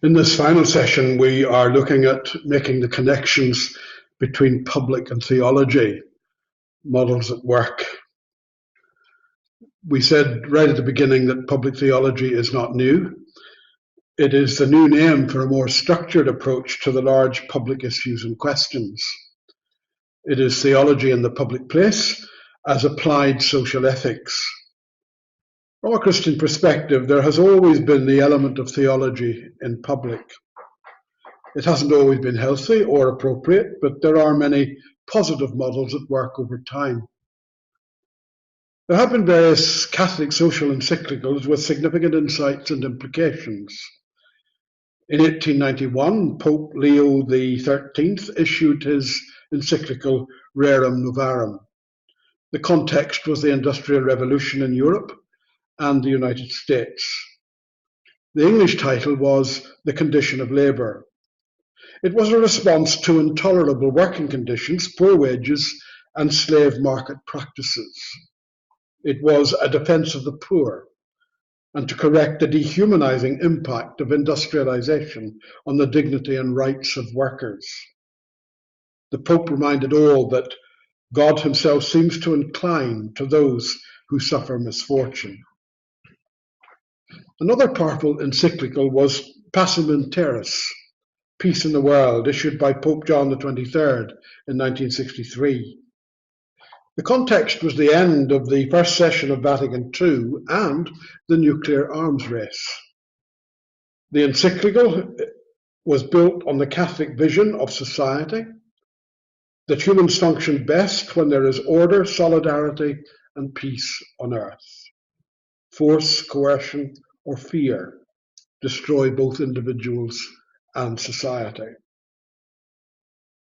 In this final session, we are looking at making the connections between public and theology, models at work. We said right at the beginning that public theology is not new. It is the new name for a more structured approach to the large public issues and questions. It is theology in the public place as applied social ethics. From a Christian perspective, there has always been the element of theology in public. It hasn't always been healthy or appropriate, but there are many positive models at work over time. There have been various Catholic social encyclicals with significant insights and implications. In 1891, Pope Leo XIII issued his encyclical Rerum Novarum. The context was the Industrial Revolution in Europe and the United States. The English title was The Condition of Labour. It was a response to intolerable working conditions, poor wages, and slave market practices. It was a defence of the poor and to correct the dehumanising impact of industrialisation on the dignity and rights of workers. The Pope reminded all that God himself seems to incline to those who suffer misfortune. Another powerful encyclical was Pacem in Terris, Peace in the World, issued by Pope John XXIII in 1963. The context was the end of the first session of Vatican II and the nuclear arms race. The encyclical was built on the Catholic vision of society, that humans function best when there is order, solidarity, and peace on earth. Force, coercion, or fear destroy both individuals and society.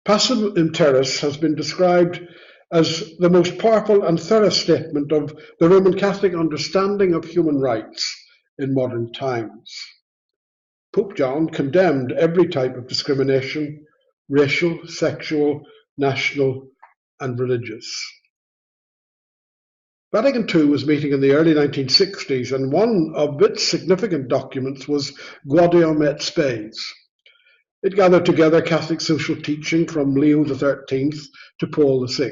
Pacem in Terris has been described as the most powerful and thorough statement of the Roman Catholic understanding of human rights in modern times. Pope John condemned every type of discrimination, racial, sexual, national, and religious. Vatican II was meeting in the early 1960s, and one of its significant documents was Gaudium et Spes. It gathered together Catholic social teaching from Leo XIII to Paul VI.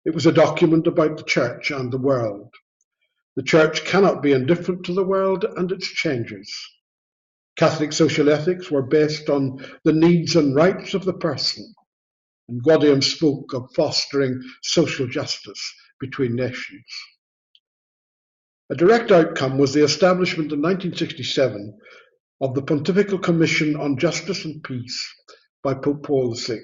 It was a document about the Church and the world. The Church cannot be indifferent to the world and its changes. Catholic social ethics were based on the needs and rights of the person, and Gaudium spoke of fostering social justice between nations. A direct outcome was the establishment in 1967 of the Pontifical Commission on Justice and Peace by Pope Paul VI.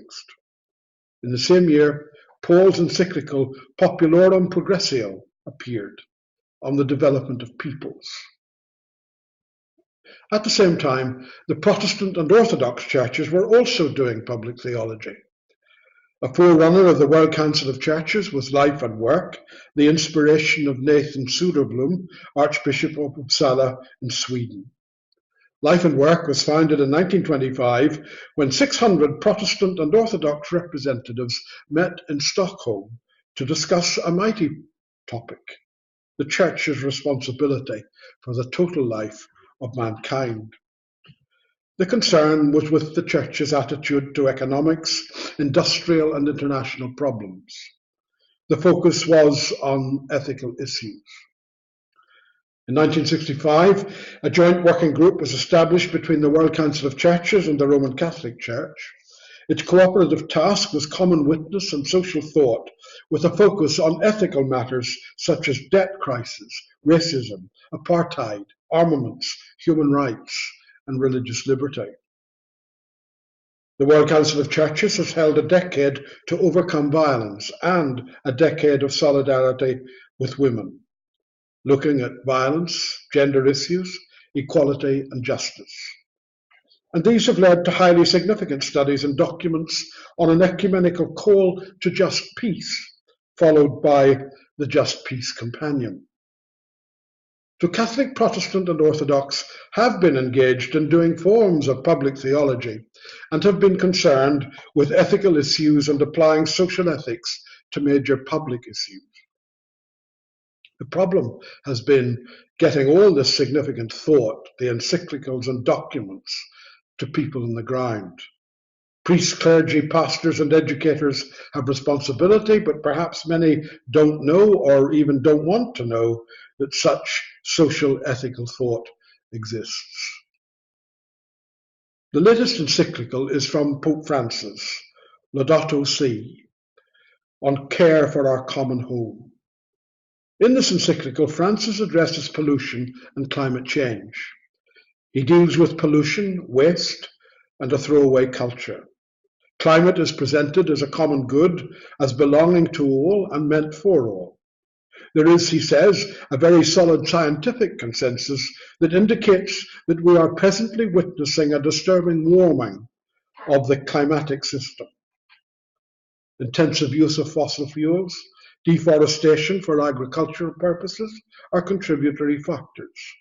In the same year, Paul's encyclical Populorum Progressio appeared on the development of peoples. At the same time, the Protestant and Orthodox churches were also doing public theology. A forerunner of the World Council of Churches was Life and Work, the inspiration of Nathan Söderblom, Archbishop of Uppsala in Sweden. Life and Work was founded in 1925 when 600 Protestant and Orthodox representatives met in Stockholm to discuss a mighty topic, the Church's responsibility for the total life of mankind. The concern was with the Church's attitude to economics, industrial and international problems. The focus was on ethical issues. In 1965, a joint working group was established between the World Council of Churches and the Roman Catholic Church. Its cooperative task was common witness and social thought, with a focus on ethical matters such as debt crisis, racism, apartheid, armaments, human rights, and religious liberty. The World Council of Churches has held a decade to overcome violence and a decade of solidarity with women, looking at violence, gender issues, equality, and justice. And these have led to highly significant studies and documents on an ecumenical call to just peace, followed by the Just Peace Companion. So Catholic, Protestant and Orthodox have been engaged in doing forms of public theology and have been concerned with ethical issues and applying social ethics to major public issues. The problem has been getting all this significant thought, the encyclicals and documents, to people on the ground. Priests, clergy, pastors and educators have responsibility, but perhaps many don't know or even don't want to know that such social ethical thought exists. The latest encyclical is from Pope Francis, Laudato Si, on care for our common home. In this encyclical, Francis addresses pollution and climate change. He deals with pollution, waste, and a throwaway culture. Climate is presented as a common good, as belonging to all and meant for all. There is, he says, a very solid scientific consensus that indicates that we are presently witnessing a disturbing warming of the climatic system. Intensive use of fossil fuels, deforestation for agricultural purposes are contributory factors.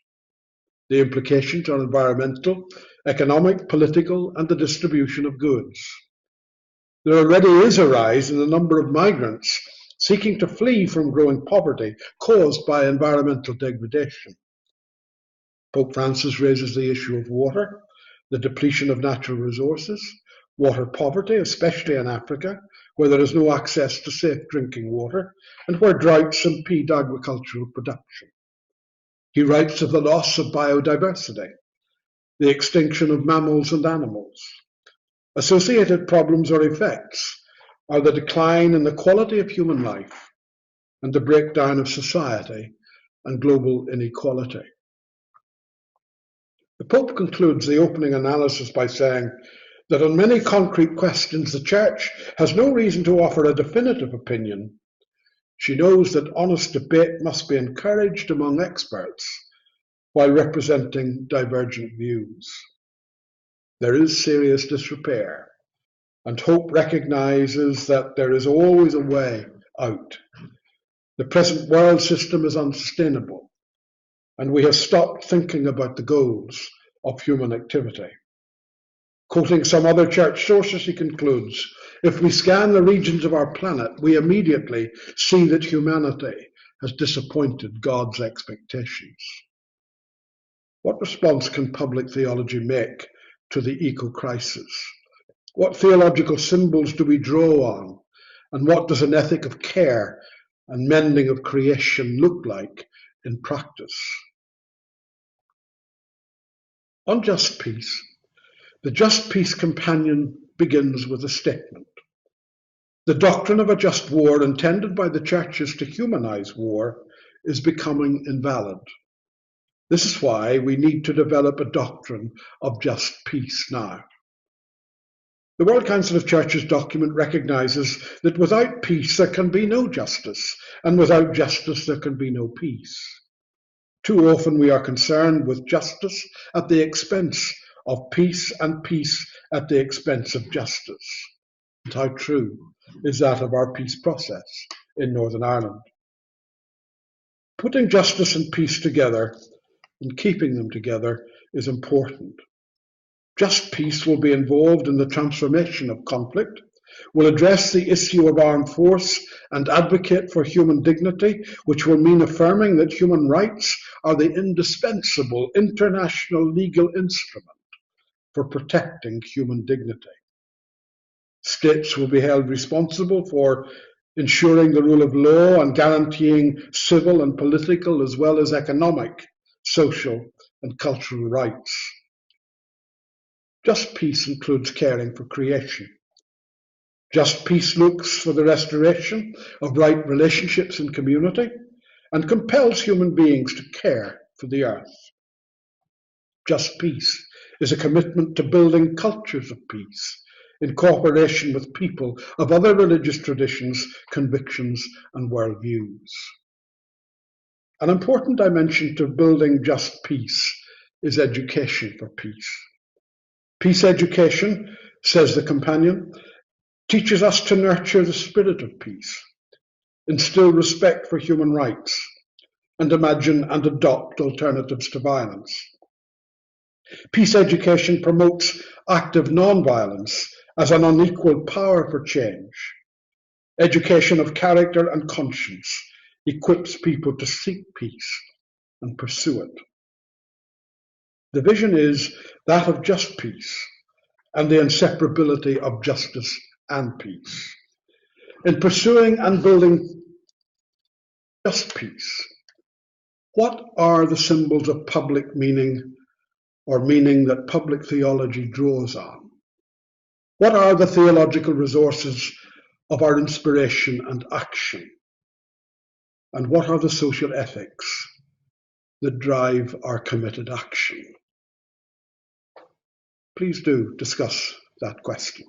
The implications are environmental, economic, political, and the distribution of goods. There already is a rise in the number of migrants seeking to flee from growing poverty caused by environmental degradation. Pope Francis raises the issue of water, the depletion of natural resources, water poverty, especially in Africa, where there is no access to safe drinking water and where droughts impede agricultural production. He writes of the loss of biodiversity, the extinction of mammals and animals. Associated problems or effects are the decline in the quality of human life and the breakdown of society and global inequality. The Pope concludes the opening analysis by saying that on many concrete questions the Church has no reason to offer a definitive opinion. She knows that honest debate must be encouraged among experts while representing divergent views. There is serious disrepair, and hope recognizes that there is always a way out. The present world system is unsustainable, and we have stopped thinking about the goals of human activity. Quoting some other church sources, he concludes, if we scan the regions of our planet, we immediately see that humanity has disappointed God's expectations. What response can public theology make to the eco-crisis? What theological symbols do we draw on? And what does an ethic of care and mending of creation look like in practice? On just peace, the Just Peace Companion begins with a statement. The doctrine of a just war intended by the churches to humanize war is becoming invalid. This is why we need to develop a doctrine of just peace now. The World Council of Churches document recognizes that without peace there can be no justice, and without justice there can be no peace. Too often we are concerned with justice at the expense of peace and peace at the expense of justice. And how true is that of our peace process in Northern Ireland? Putting justice and peace together and keeping them together is important. Just peace will be involved in the transformation of conflict, will address the issue of armed force and advocate for human dignity, which will mean affirming that human rights are the indispensable international legal instrument for protecting human dignity. States will be held responsible for ensuring the rule of law and guaranteeing civil and political as well as economic, social and cultural rights. Just peace includes caring for creation. Just peace looks for the restoration of right relationships in community and compels human beings to care for the earth. Just peace is a commitment to building cultures of peace in cooperation with people of other religious traditions, convictions, and worldviews. An important dimension to building just peace is education for peace. Peace education, says the companion, teaches us to nurture the spirit of peace, instill respect for human rights, and imagine and adopt alternatives to violence. Peace education promotes active non-violence as an unequal power for change, education of character and conscience, equips people to seek peace and pursue it. The vision is that of just peace and the inseparability of justice and peace. In pursuing and building just peace, what are the symbols of public meaning or meaning that public theology draws on? What are the theological resources of our inspiration and action? And what are the social ethics that drive our committed action? Please do discuss that question.